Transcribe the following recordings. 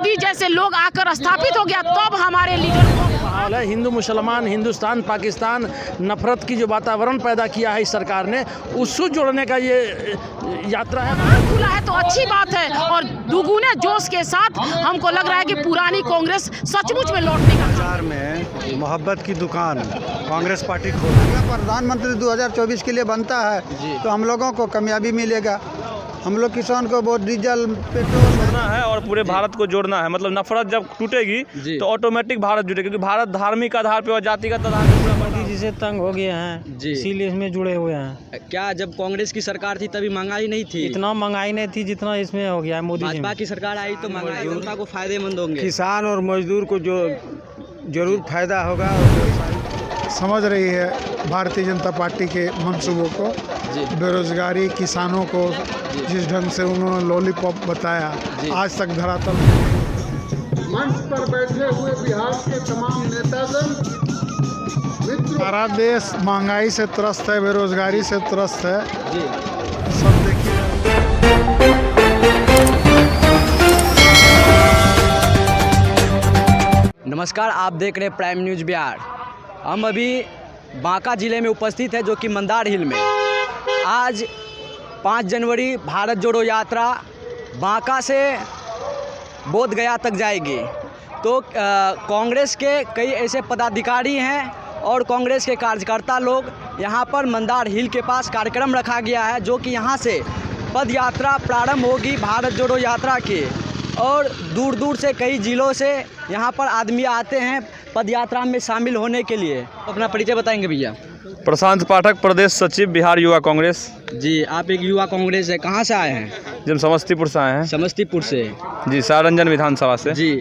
मोदी जैसे लोग आकर स्थापित हो गया तब हमारे लीडर हाल है। हिंदू मुसलमान, हिंदुस्तान पाकिस्तान, नफरत की जो वातावरण पैदा किया है इस सरकार ने, उसको जोड़ने का ये यात्रा है। खुला है तो अच्छी बात है और दुगुने जोश के साथ हमको लग रहा है कि पुरानी कांग्रेस सचमुच में लौटने का बाजार में मोहब्बत की दुकान कांग्रेस पार्टी खोल। प्रधानमंत्री 2024 के लिए बनता है तो हम लोगों को कामयाबी मिलेगा। हम लोग किसान को बहुत डीजल पेट्रोल जोड़ना है और पूरे भारत को जोड़ना है। मतलब नफरत जब टूटेगी तो ऑटोमेटिक भारत जुड़ेगा, क्योंकि भारत धार्मिक आधार पे और जातिगत आधार पे मोदी जी से तंग हो गए हैं जी, इसीलिए इसमें जुड़े हुए हैं। क्या जब कांग्रेस की सरकार थी तभी महंगाई नहीं थी? इतना महंगाई नहीं थी जितना इसमें हो गया है मोदी जी। भाजपा की सरकार आई तो महंगाई जनता को फायदेमंद होंगे। किसान और मजदूर को जो जरूर फायदा होगा। समझ रही है भारतीय जनता पार्टी के मंसूबों को, बेरोजगारी, किसानों को जिस ढंग से उन्होंने लॉलीपॉप बताया आज तक धरातल। मंच पर बैठे हुए बिहार के तमाम नेतागण, सारा देश महंगाई से त्रस्त है, बेरोजगारी से त्रस्त है। सब देखिए। नमस्कार, आप देख रहे हैं प्राइम न्यूज़ बिहार। हम अभी बांका ज़िले में उपस्थित है, जो कि मंदार हिल में। आज 5 जनवरी भारत जोड़ो यात्रा बांका से बोध गया तक जाएगी। तो कांग्रेस के कई ऐसे पदाधिकारी हैं और कांग्रेस के कार्यकर्ता लोग यहाँ पर मंदार हिल के पास कार्यक्रम रखा गया है, जो कि यहाँ से पद यात्रा प्रारंभ होगी भारत जोड़ो यात्रा की। और दूर दूर से कई ज़िलों से यहाँ पर आदमी आते हैं पद यात्रा में शामिल होने के लिए। अपना परिचय बताएंगे भैया? प्रशांत पाठक, प्रदेश सचिव, बिहार युवा कांग्रेस। जी, आप एक युवा कांग्रेस है, कहाँ से आए हैं? जब समस्तीपुर से आए हैं। समस्तीपुर से जी, सारंजन विधानसभा से। जी,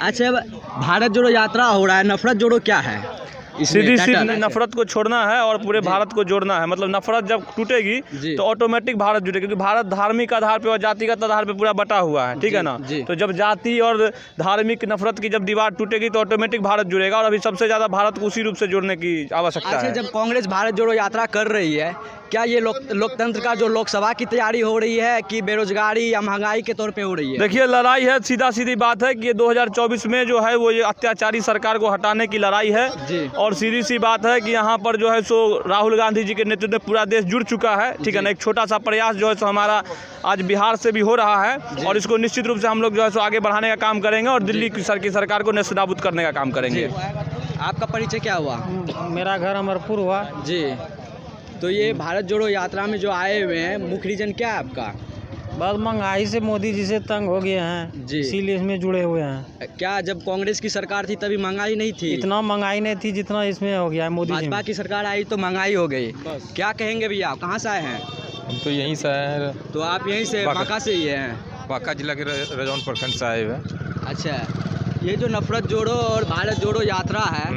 अच्छा, भारत जोड़ो यात्रा हो रहा है, नफरत जोड़ो क्या है? सीधी नफरत को छोड़ना है और पूरे भारत को जोड़ना है। मतलब नफरत जब टूटेगी तो ऑटोमेटिक भारत जुड़ेगा, क्योंकि भारत धार्मिक आधार पे और जातिगत आधार पे पूरा बटा हुआ है। ठीक है ना? तो जब जाति और धार्मिक नफरत की जब दीवार टूटेगी तो ऑटोमेटिक भारत जुड़ेगा। और अभी सबसे ज़्यादा भारत को उसी रूप से जोड़ने की आवश्यकता है। जब कांग्रेस भारत जोड़ो यात्रा कर रही है, क्या ये लोकतंत्र का जो लोकसभा की तैयारी हो रही है कि बेरोजगारी या महंगाई के तौर पे हो रही है? देखिए, लड़ाई है, सीधा सीधी बात है कि ये 2024 में जो है वो ये अत्याचारी सरकार को हटाने की लड़ाई है। और सीधी सी बात है कि यहाँ पर जो है सो राहुल गांधी जी के नेतृत्व में पूरा देश जुड़ चुका है। ठीक है ना? एक छोटा सा प्रयास जो है सो हमारा आज बिहार से भी हो रहा है और इसको निश्चित रूप से हम लोग जो है सो आगे बढ़ाने का काम करेंगे और दिल्ली की सरकार को नेस्तनाबूद करने का काम करेंगे। आपका परिचय क्या हुआ? मेरा घर अमरपुर हुआ जी। तो ये भारत जोड़ो यात्रा में जो आए हुए हैं, मुख्य रीजन क्या है आपका? बस महंगाई से मोदी जी से तंग हो गए हैं जी, इसीलिए इसमें जुड़े हुए हैं। क्या जब कांग्रेस की सरकार थी तभी महंगाई नहीं थी? इतना महंगाई नहीं थी जितना इसमें हो गया है मोदी जी। भाजपा की सरकार आई तो महंगाई हो गई। क्या कहेंगे भैया, आप कहाँ से आए हैं? हम तो यहीं से आए हैं। तो आप यहीं से बांका से ही हैं? बांका जिला के रजौन प्रखंड से आए हुए। अच्छा, ये जो नफरत जोड़ो और भारत जोड़ो यात्रा है,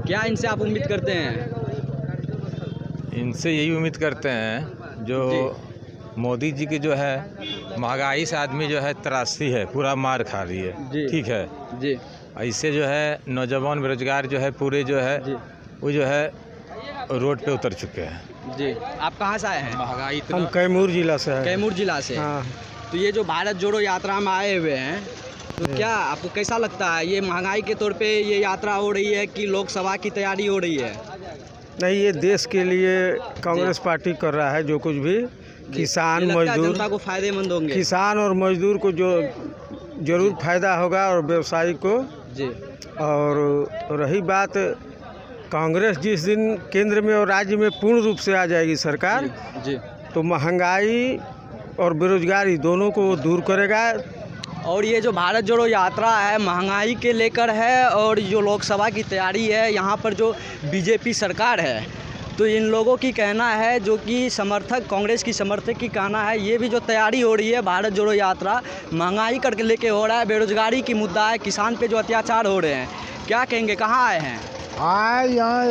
क्या इनसे आप उम्मीद करते हैं? इनसे यही उम्मीद करते हैं जो मोदी जी की जो है महंगाई से आदमी जो है त्रासी है, पूरा मार खा रही है। ठीक है जी। ऐसे जो है नौजवान बेरोजगार जो है पूरे जो है वो जो है रोड पे उतर चुके हैं जी। आप कहाँ से आए हैं? महंगाई हम कैमूर जिला से हैं। कैमूर जिला से। हाँ। तो ये जो भारत जोड़ो यात्रा में आए हुए हैं, तो क्या आपको कैसा लगता है? ये महंगाई के तौर पे ये यात्रा हो रही है कि लोकसभा की तैयारी हो रही है? नहीं, ये देश के लिए कांग्रेस पार्टी कर रहा है जो कुछ भी। किसान मजदूर जनता को फायदेमंद होंगे। किसान और मजदूर को जो जरूर फायदा होगा और व्यवसायी को जी। और रही बात कांग्रेस जिस दिन केंद्र में और राज्य में पूर्ण रूप से आ जाएगी सरकार जी, तो महंगाई और बेरोजगारी दोनों को दूर करेगा। और ये जो भारत जोड़ो यात्रा है महंगाई के लेकर है, और जो लोकसभा की तैयारी है यहाँ पर जो बीजेपी सरकार है, तो इन लोगों की कहना है, जो कि समर्थक कांग्रेस की समर्थक की कहना है, ये भी जो तैयारी हो रही है भारत जोड़ो यात्रा महंगाई करके लेके हो रहा है, बेरोजगारी की मुद्दा है, किसान पे जो अत्याचार हो रहे हैं। क्या कहेंगे, कहाँ आए हैं? यहाँ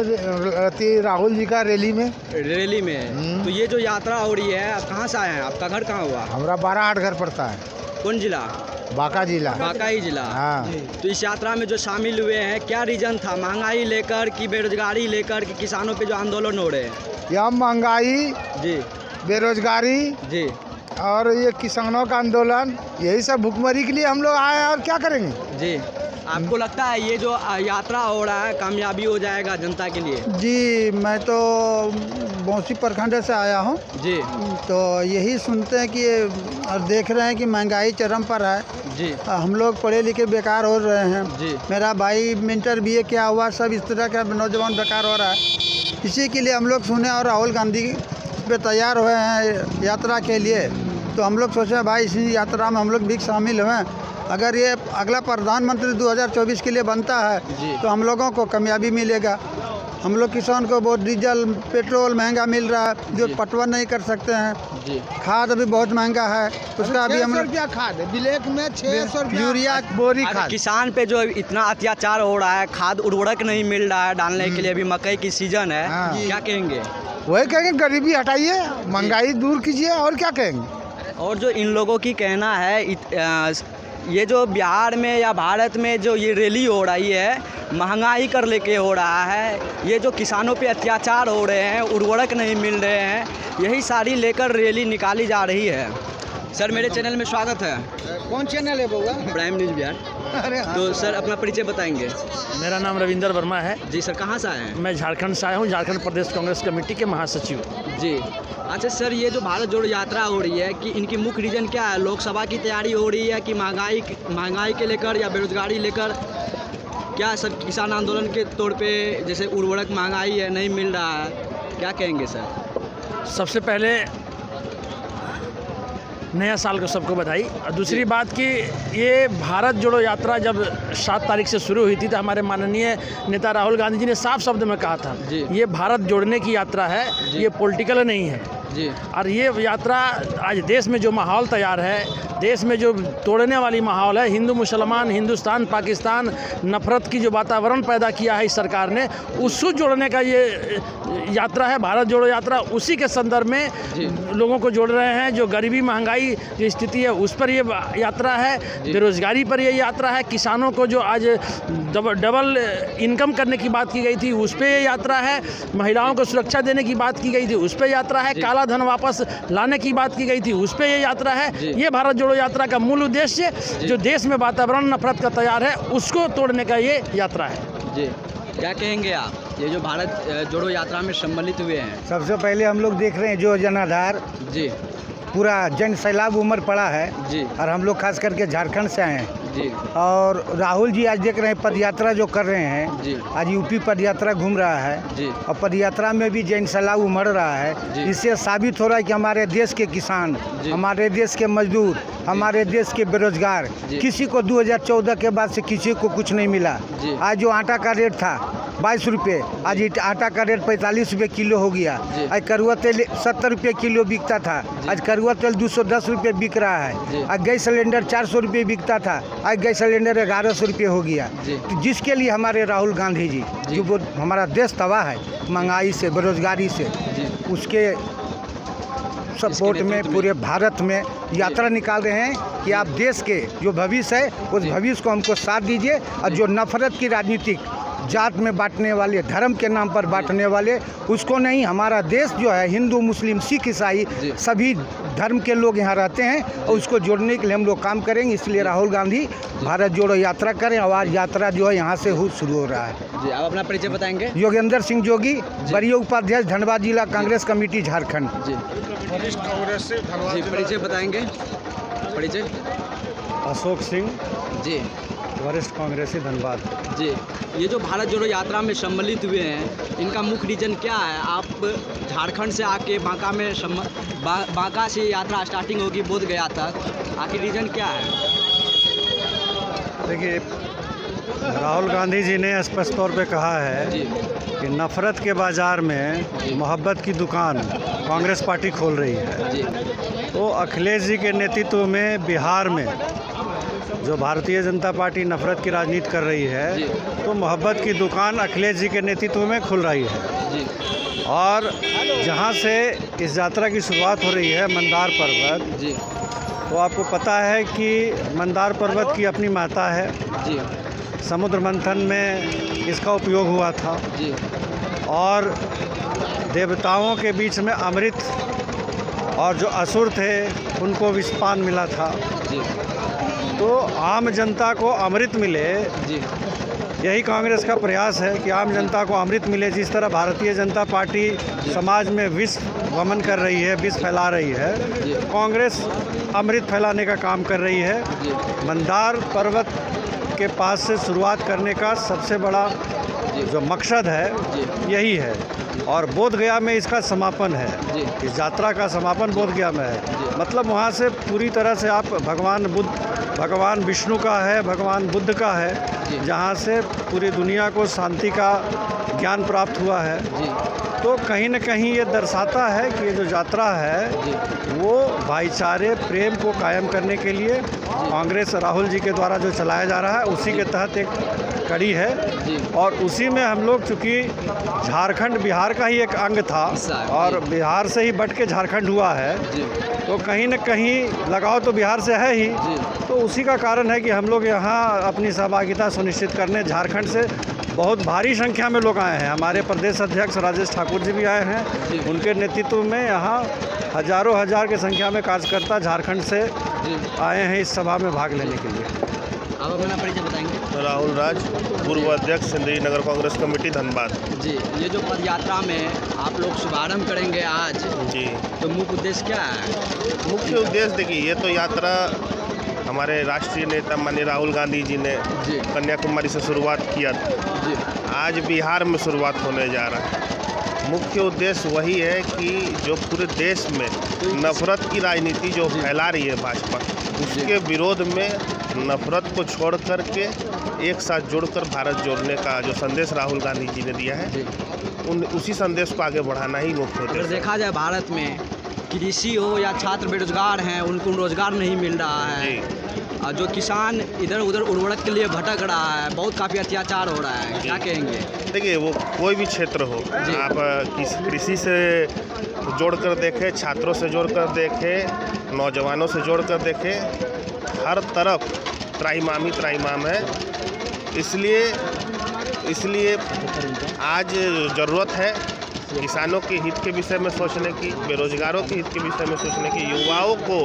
राहुल जी का रैली में। तो ये जो यात्रा हो रही है, आप कहाँ से आए हैं? आपका घर कहाँ हुआ? हमारा 12 घर पड़ता है। कौन जिला? बांका जिला। बांका ही जिला। हाँ। तो इस यात्रा में जो शामिल हुए हैं, क्या रीजन था? महंगाई लेकर कि बेरोजगारी लेकर कि किसानों पे जो आंदोलन हो रहे हैं? यह महंगाई जी, बेरोजगारी जी और ये किसानों का आंदोलन, यही सब भुखमरी के लिए हम लोग आए हैं और क्या करेंगे। जी, आपको लगता है ये जो यात्रा हो रहा है कामयाबी हो जाएगा जनता के लिए? जी, मैं तो बौंसी प्रखंड से आया हूँ जी, तो यही सुनते हैं कि और देख रहे हैं कि महंगाई चरम पर है जी, हम लोग पढ़े लिखे बेकार हो रहे हैं जी। मेरा भाई इंटर BA किया हुआ, सब इस तरह का नौजवान बेकार हो रहा है। इसी के लिए हम लोग सुने और राहुल गांधी पे तैयार हुए हैं यात्रा के लिए, तो हम लोग सोचे भाई इसी यात्रा में हम लोग भी शामिल हुए। अगर ये अगला प्रधानमंत्री 2024 के लिए बनता है तो हम लोगों को कामयाबी मिलेगा। हम लोग किसान को बहुत डीजल पेट्रोल महंगा मिल रहा है जो पटवन नहीं कर सकते हैं। खाद अभी बहुत महंगा है, उसका अभी हम लोग खाद ब्लैक में 600 यूरिया बोरी अगर खाद। किसान पे जो इतना अत्याचार हो रहा है, खाद उर्वरक नहीं मिल रहा है डालने के लिए, अभी मकई की सीजन है, क्या कहेंगे? वही कहेंगे गरीबी हटाइए, महंगाई दूर कीजिए, और क्या कहेंगे। और जो इन लोगों की कहना है ये जो बिहार में या भारत में जो ये रैली हो रही है महंगाई कर लेके हो रहा है, ये जो किसानों पे अत्याचार हो रहे हैं, उर्वरक नहीं मिल रहे हैं, यही सारी लेकर रैली निकाली जा रही है। सर मेरे चैनल में स्वागत है। कौन चैनल है बउआ? Prime news Bihar. तो सर अपना परिचय बताएंगे? मेरा नाम रविंदर वर्मा है जी सर, कहाँ से आए हैं? मैं झारखंड से आया हूँ, झारखंड प्रदेश कांग्रेस कमेटी के महासचिव। जी, अच्छा सर, ये जो भारत जोड़ो यात्रा हो रही है कि इनकी मुख्य रीजन क्या है? लोकसभा की तैयारी हो रही है कि महंगाई के लेकर या बेरोजगारी लेकर? क्या सर किसान आंदोलन के तौर पे जैसे उर्वरक महंगाई है नहीं मिल रहा है, क्या कहेंगे सर? सबसे पहले नया साल को सबको बधाई। और दूसरी बात कि ये भारत जोड़ो यात्रा जब 7 तारीख से शुरू हुई थी तो हमारे माननीय नेता राहुल गांधी जी ने साफ शब्द में कहा था ये भारत जोड़ने की यात्रा है, ये पॉलिटिकल नहीं है जी। और ये यात्रा आज देश में जो माहौल तैयार है, देश में जो तोड़ने वाली माहौल है, हिंदू मुसलमान, हिंदुस्तान पाकिस्तान, नफरत की जो वातावरण पैदा किया है इस सरकार ने, उसको जोड़ने का ये यात्रा है भारत जोड़ो यात्रा। उसी के संदर्भ में लोगों को जोड़ रहे हैं। जो गरीबी महंगाई जो स्थिति है उस पर ये यात्रा है, बेरोजगारी पर ये यात्रा है, किसानों को जो आज डबल इनकम करने की बात की गई थी उस पर ये यात्रा है, महिलाओं को सुरक्षा देने की बात की गई थी उस पर यात्रा है, काला धन वापस लाने की बात की गई थी उस पर ये यात्रा है। ये भारत जोड़ो यात्रा का मूल उद्देश्य जो देश में वातावरण नफरत का तैयार है उसको तोड़ने का ये यात्रा है। जी, क्या कहेंगे आप, ये जो भारत जोड़ो यात्रा में सम्मिलित हुए हैं? सबसे पहले हम लोग देख रहे हैं जो जनाधार जी, पूरा जन सैलाब उमड़ पड़ा है जी, और हम लोग खास करके झारखंड से आए हैं जी, और राहुल जी आज देख रहे हैं पद यात्रा जो कर रहे हैं जी, आज यूपी पद यात्रा घूम रहा है जी, और पद यात्रा में भी जन सैलाब उमड़ रहा है। इससे साबित हो रहा है कि हमारे देश के किसान, हमारे देश के मजदूर, हमारे देश के बेरोजगार, किसी को 2014 के बाद से किसी को कुछ नहीं मिला। आज जो आटा का रेट था 22 रुपये, आज आटा का रेट 45 रुपये किलो हो गया। आज करुआ तेल 70 रुपये किलो बिकता था, आज करुआ तेल 210 रुपये बिक रहा है। आज गैस सिलेंडर 400 रुपये बिकता था, आज गैस सिलेंडर 1100 रुपये हो गया। तो जिसके लिए हमारे राहुल गांधी जी जो वो हमारा देश तबाह है महंगाई से, बेरोजगारी से, उसके सपोर्ट में पूरे भारत में यात्रा निकाल रहे हैं कि आप देश के जो भविष्य है उस भविष्य को हमको साथ दीजिए और जो नफरत की राजनीतिक जात में बांटने वाले, धर्म के नाम पर बांटने वाले, उसको नहीं। हमारा देश जो है हिंदू मुस्लिम सिख ईसाई सभी धर्म के लोग यहाँ रहते हैं और उसको जोड़ने के लिए हम लोग काम करेंगे। इसलिए राहुल गांधी भारत जोड़ो यात्रा करें और आज यात्रा जो है यहाँ से शुरू हो रहा है। जी, आप अपना परिचय बताएंगे? योगेंद्र सिंह जोगी, वरीय उपाध्यक्ष धनबाद जिला कांग्रेस कमेटी झारखंड। जी, वरिष्ठ कांग्रेस से जी, परिचय बताएंगे? परिचय? अशोक सिंह जी, वरिष्ठ कांग्रेसी धनबाद। जी, ये जो भारत जोड़ो यात्रा में सम्मिलित हुए हैं इनका मुख्य रीजन क्या है? आप झारखंड से आके बांका में बांका से यात्रा स्टार्टिंग होगी बोध गया तक, आखिर रीजन क्या है? देखिए, राहुल गांधी जी ने स्पष्ट तौर पे कहा है कि नफरत के बाज़ार में मोहब्बत की दुकान कांग्रेस पार्टी खोल रही है। तो अखिलेश जी के नेतृत्व में बिहार में जो भारतीय जनता पार्टी नफरत की राजनीति कर रही है तो मोहब्बत की दुकान अखिलेश जी के नेतृत्व में खुल रही है। और जहां से इस यात्रा की शुरुआत हो रही है मंदार पर्वत, तो आपको पता है कि मंदार पर्वत की अपनी महत्ता है। समुद्र मंथन में इसका उपयोग हुआ था और देवताओं के बीच में अमृत और जो असुर थे उनको विषपान मिला था। तो आम जनता को अमृत मिले, यही कांग्रेस का प्रयास है कि आम जनता को अमृत मिले। जिस तरह भारतीय जनता पार्टी समाज में विष वमन कर रही है, विष फैला रही है, कांग्रेस अमृत फैलाने का काम कर रही है। मंदार पर्वत के पास से शुरुआत करने का सबसे बड़ा जो मकसद है यही है, और बोध गया में इसका समापन है। इस यात्रा का समापन बोध गया में है। मतलब वहाँ से पूरी तरह से आप भगवान विष्णु का है, भगवान बुद्ध का है, जहाँ से पूरी दुनिया को शांति का ज्ञान प्राप्त हुआ है। तो कहीं न कहीं ये दर्शाता है कि ये जो यात्रा है वो भाईचारे प्रेम को कायम करने के लिए कांग्रेस राहुल जी के द्वारा जो चलाया जा रहा है उसी के तहत एक कड़ी है। और उसी में हम लोग, चूँकि झारखंड बिहार का ही एक अंग था और बिहार से ही बट के झारखंड हुआ है, तो कहीं न कहीं लगाव तो बिहार से है ही। तो उसी का कारण है कि हम लोग यहाँ अपनी सहभागिता सुनिश्चित करने झारखंड से बहुत भारी संख्या में लोग आए हैं। हमारे प्रदेश अध्यक्ष राजेश ठाकुर जी भी आए हैं, उनके नेतृत्व में यहाँ हजारों हजार की संख्या में कार्यकर्ता झारखंड से आए हैं इस सभा में भाग लेने के लिए। आप अपना परिचय बताएंगे? राहुल राज, पूर्व अध्यक्ष सिंदरी नगर कांग्रेस कमेटी धनबाद। जी, ये जो पद यात्रा में आप लोग शुभारंभ करेंगे आज, जी, तो मुख्य उद्देश्य क्या है? मुख्य उद्देश्य देखिए, ये तो यात्रा हमारे राष्ट्रीय नेता माननीय राहुल गांधी जी ने कन्याकुमारी से शुरुआत किया था। आज बिहार में शुरुआत होने जा रहा है। मुख्य उद्देश्य वही है कि जो पूरे देश में नफरत की राजनीति जो फैला रही है भाजपा, उसके विरोध में नफरत को छोड़ कर के एक साथ जुड़कर भारत जोड़ने का जो संदेश राहुल गांधी जी ने दिया है, उसी संदेश को आगे बढ़ाना ही मुख्य उद्देश्य। अगर देखा जाए भारत में कृषि हो या छात्र बेरोजगार हैं, उनको रोजगार नहीं मिल रहा है, जो किसान इधर उधर उर्वरक के लिए भटक रहा है, बहुत काफ़ी अत्याचार हो रहा है, क्या कहेंगे? देखिए, वो कोई भी क्षेत्र हो, आप कृषि से जोड़ कर देखें, छात्रों से जोड़ कर देखें, नौजवानों से जोड़ कर देखें, हर तरफ त्राहिमाम है। इसलिए आज ज़रूरत है किसानों के हित के विषय में सोचने की, बेरोजगारों के हित के विषय में सोचने की, युवाओं को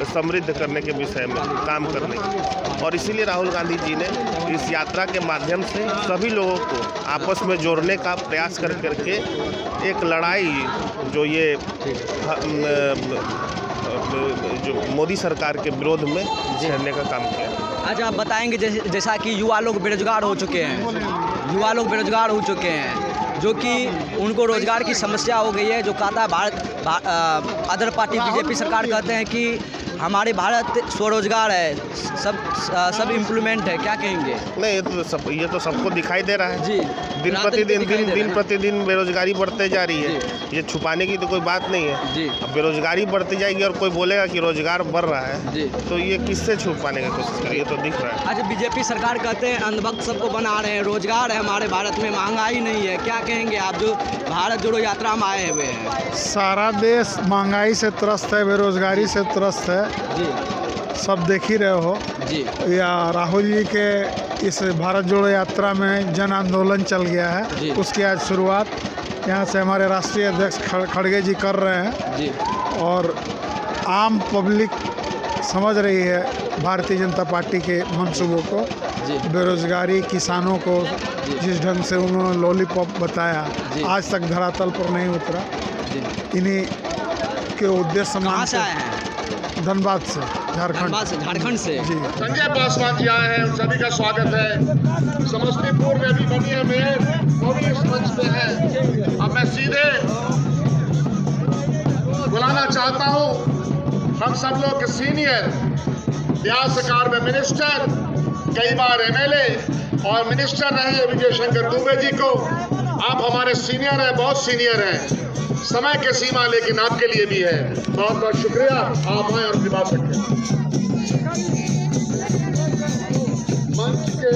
समृद्ध करने के विषय में काम करने की। और इसीलिए राहुल गांधी जी ने इस यात्रा के माध्यम से सभी लोगों को आपस में जोड़ने का प्रयास करके एक लड़ाई जो ये जो मोदी सरकार के विरोध में छेड़ने का काम किया। आज आप बताएंगे जैसा कि युवा लोग बेरोजगार हो चुके हैं, जो कि उनको रोजगार की समस्या हो गई है, जो कहता है अदर पार्टी बीजेपी सरकार कहते हैं कि हमारे भारत स्वरोजगार है, सब इम्प्लीमेंट है, क्या कहेंगे? नहीं, ये तो सबको दिखाई दे रहा है जी। दिन प्रतिदिन बेरोजगारी बढ़ते जा रही है, ये छुपाने की तो कोई बात नहीं है जी। अब बेरोजगारी बढ़ती जाएगी और कोई बोलेगा कि रोजगार बढ़ रहा है जी, तो ये किससे छुपाने की कोशिश करिए, ये तो दिख रहा है। आज बीजेपी सरकार कहते हैं अंधभक्त सबको बना रहे हैं, रोजगार है हमारे भारत में, महंगाई नहीं है, क्या कहेंगे आप जो भारत जोड़ो यात्रा में आए हुए हैं? सारा देश महंगाई से त्रस्त है, बेरोजगारी से त्रस्त है जी, सब देख ही रहे हो जी। या राहुल जी के इस भारत जोड़ो यात्रा में जन आंदोलन चल गया है, उसकी आज शुरुआत यहाँ से हमारे राष्ट्रीय अध्यक्ष खड़गे जी कर रहे हैं जी। और आम पब्लिक समझ रही है भारतीय जनता पार्टी के मंसूबों को, बेरोजगारी, किसानों को जिस ढंग से उन्होंने लॉलीपॉप बताया, आज तक धरातल पर नहीं उतरा। इन्हीं के उद्देश्य धनबाद से, झारखंड से जी। संजय पासवान जी आए हैं, उन सभी का स्वागत है। समस्तीपुर में भी बनी है मेयर, वो भी इस मंच पे है। अब मैं सीधे बुलाना चाहता हूँ हम सब लोग के सीनियर, बिहार सरकार में मिनिस्टर, कई बार MLA और मिनिस्टर रहे विजय शंकर दुबे जी को। आप हमारे सीनियर हैं, बहुत सीनियर हैं, समय के सीमा लेकिन आपके लिए भी है। बहुत बहुत शुक्रिया, आप आए और अपनी बात रखें। मंच के